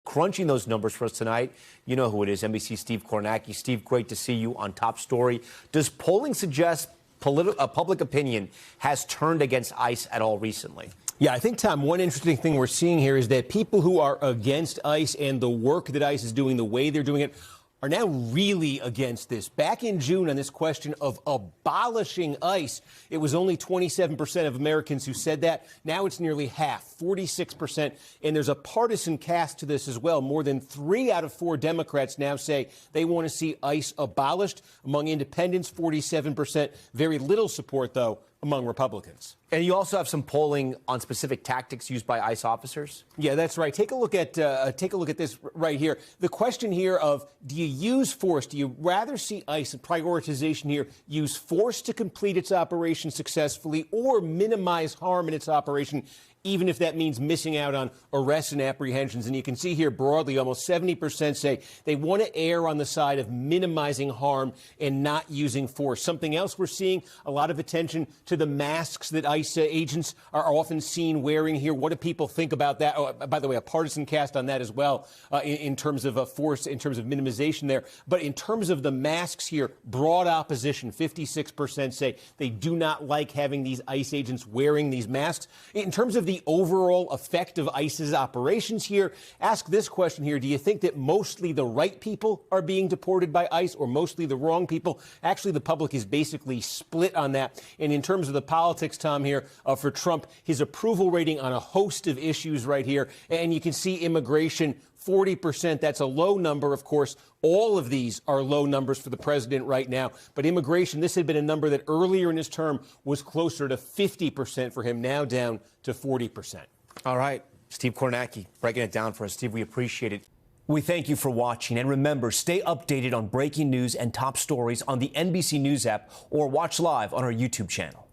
crunching those numbers for us tonight. You know who it is, NBC Steve Kornaki. Steve, great to see you on Top Story. Does polling suggest public opinion has turned against ICE at all recently? Yeah, I think, Tom, one interesting thing we're seeing here is that people who are against ICE and the work that ICE is doing, the way they're doing it, are now really against this. Back in June on this question of abolishing ICE, it was only 27% of Americans who said that. Now it's nearly half, 46%. And there's a partisan cast to this as well. More than 3 out of 4 Democrats now say they want to see ICE abolished. Among independents, 47%. Very little support, though, among Republicans. And you also have some polling on specific tactics used by ICE officers? Yeah, that's right. Take a look at this right here. The question here of, do you use force? Do you rather see ICE, prioritization here, use force to complete its operation successfully or minimize harm in its operation, even if that means missing out on arrests and apprehensions? And you can see here broadly, almost 70% say they want to err on the side of minimizing harm and not using force. Something else we're seeing, a lot of attention to the masks that ICE agents are often seen wearing here. What do people think about that? Oh, by the way, a partisan cast on that as well in terms of force, in terms of minimization there. But in terms of the masks here, broad opposition. 56% say they do not like having these ICE agents wearing these masks. In terms of the overall effect of ICE's operations here, ask this question here. Do you think that mostly the right people are being deported by ICE or mostly the wrong people? Actually, the public is basically split on that. And in terms of the politics, Tom, here for Trump, his approval rating on a host of issues right here. And you can see immigration, 40%. That's a low number, of course. All of these are low numbers for the president right now. But immigration, this had been a number that earlier in his term was closer to 50% for him, now down to 40%. All right. Steve Kornaki breaking it down for us. Steve, we appreciate it. We thank you for watching. And remember, stay updated on breaking news and top stories on the NBC News app or watch live on our YouTube channel.